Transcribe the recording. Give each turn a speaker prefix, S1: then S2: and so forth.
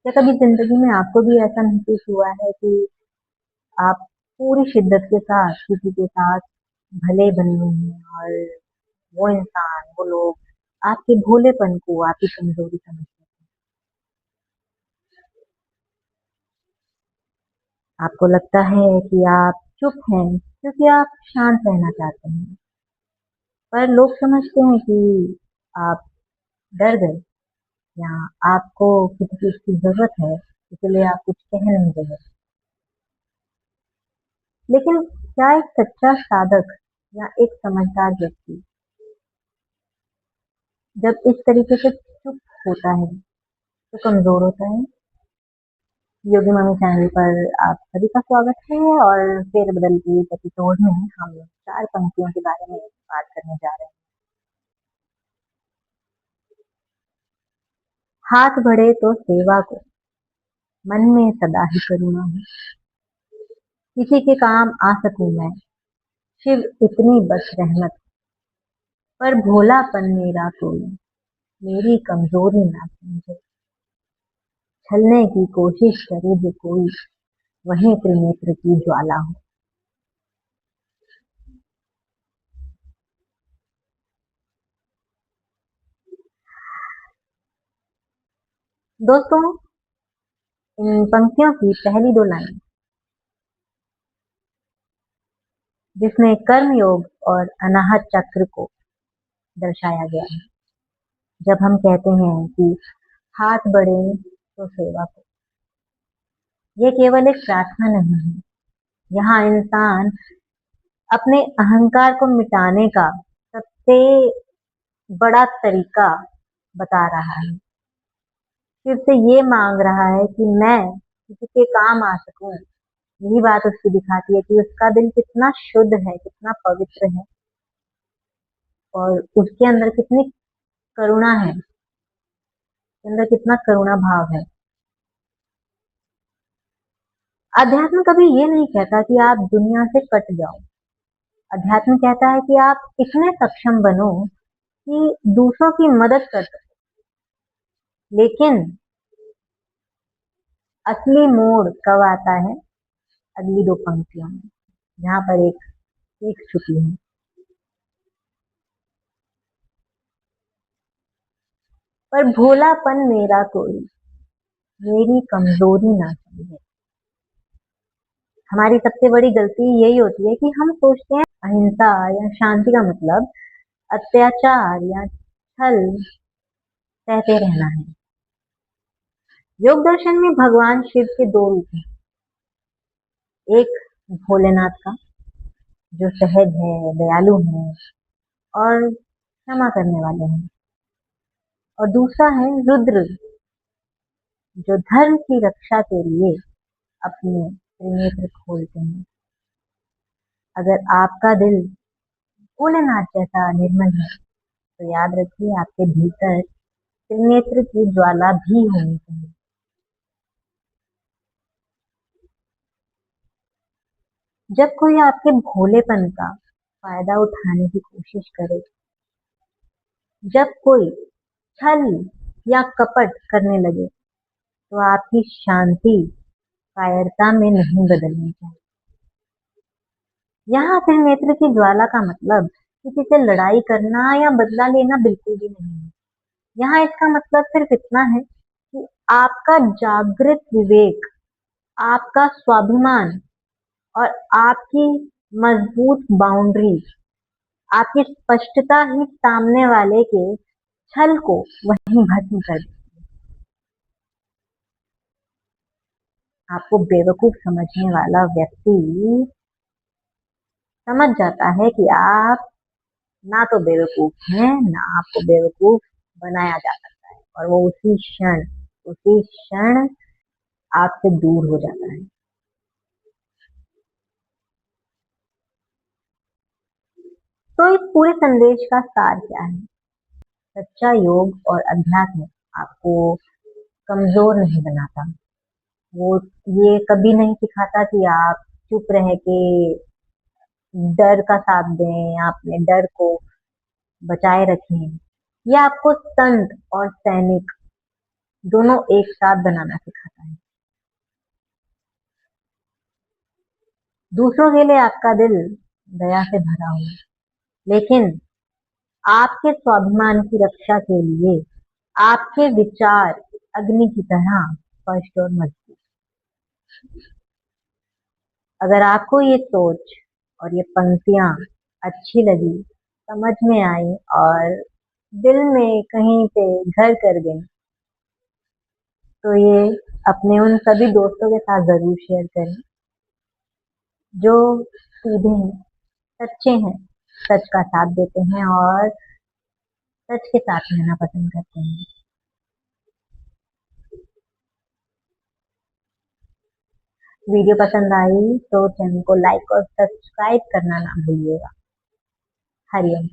S1: क्या कभी जिंदगी में आपको भी ऐसा महसूस हुआ है कि आप पूरी शिद्दत के साथ किसी के साथ भले बने हैं और वो इंसान वो लोग आपके भोलेपन को आपकी कमजोरी समझते हैं? आपको लगता है कि आप चुप हैं क्योंकि आप शांत रहना चाहते हैं, पर लोग समझते हैं कि आप डर गए या आपको किसी चीज की जरूरत है, इसलिए आप कुछ कह नहीं रहे। लेकिन क्या एक सच्चा साधक या एक समझदार व्यक्ति जब इस तरीके से चुप होता है तो कमजोर होता है? योगी मम्मी चैनल पर आप सभी का स्वागत है और फेर बदल के इस एपिसोड में हम 4 पंक्तियों के बारे में बात करने जा रहे हैं। हाथ बढ़े तो सेवा को, मन में सदा ही करुणा हो, किसी के काम आ सकूं मैं, शिव इतनी बस रहमत, पर भोलापन मेरा कोई मेरी कमजोरी ना समझे, छलने की कोशिश करे जो कोई वहीं त्रिनेत्र की ज्वाला हो। दोस्तों, इन पंक्तियों की पहली 2 लाइन जिसमें कर्म योग और अनाहत चक्र को दर्शाया गया है। जब हम कहते हैं कि हाथ बढ़े तो सेवा को, ये केवल एक प्रार्थना नहीं है। यहाँ इंसान अपने अहंकार को मिटाने का सबसे बड़ा तरीका बता रहा है। फिर से ये मांग रहा है कि मैं किसी के काम आ सकूं। यही बात उसकी दिखाती है कि उसका दिल कितना शुद्ध है, कितना पवित्र है और उसके अंदर कितनी करुणा है, उसके अंदर कितना करुणा भाव है। अध्यात्म कभी ये नहीं कहता कि आप दुनिया से कट जाओ। अध्यात्म कहता है कि आप इतने सक्षम बनो कि दूसरों की मदद कर सको। लेकिन असली मोड़ कब आता है? अगली 2 पंक्तियों में, जहां पर एक सीख छुपी है। पर भोलापन मेरा कोई मेरी कमजोरी ना समझे। हमारी सबसे बड़ी गलती यही होती है कि हम सोचते हैं अहिंसा या शांति का मतलब अत्याचार या छल सहते रहना है। योग दर्शन में भगवान शिव के 2 रूप हैं। एक भोलेनाथ का, जो सहज है, दयालु है और क्षमा करने वाले हैं, और दूसरा है रुद्र, जो धर्म की रक्षा के लिए अपने त्रिनेत्र खोलते हैं। अगर आपका दिल भोलेनाथ जैसा निर्मल है तो याद रखिए आपके भीतर त्रिनेत्र की ज्वाला भी होनी चाहिए। जब कोई आपके भोलेपन का फायदा उठाने की कोशिश करे, जब कोई छल या कपट करने लगे, तो आपकी शांति कायरता में नहीं बदलनी चाहिए। यहाँ त्रिनेत्र की ज्वाला का मतलब किसी से लड़ाई करना या बदला लेना बिल्कुल भी नहीं है। यहाँ इसका मतलब सिर्फ इतना है कि आपका जागृत विवेक, आपका स्वाभिमान और आपकी मजबूत बाउंड्री, आपकी स्पष्टता ही सामने वाले के छल को वहीं भस्म कर देती है। आपको बेवकूफ समझने वाला व्यक्ति समझ जाता है कि आप ना तो बेवकूफ हैं, ना आपको बेवकूफ बनाया जा सकता है, और वो उसी क्षण आपसे दूर हो जाता है। तो इस पूरे संदेश का सार क्या है? सच्चा योग और अध्यात्म आपको कमजोर नहीं बनाता। वो ये कभी नहीं सिखाता कि आप चुप रह के डर का साथ दें या अपने डर को बचाए रखें। ये आपको संत और सैनिक दोनों एक साथ बनाना सिखाता है। दूसरों के लिए आपका दिल दया से भरा हो, लेकिन आपके स्वाभिमान की रक्षा के लिए आपके विचार अग्नि की तरह स्पष्ट और मजबूत। अगर आपको ये सोच और ये पंक्तियां अच्छी लगी, समझ में आई और दिल में कहीं पे घर कर गई, तो ये अपने उन सभी दोस्तों के साथ जरूर शेयर करें जो सीधे हैं, सच्चे हैं, सच का साथ देते हैं और सच के साथ रहना पसंद करते हैं। वीडियो पसंद आई तो चैनल को लाइक और सब्सक्राइब करना ना भूलिएगा। हरिओम।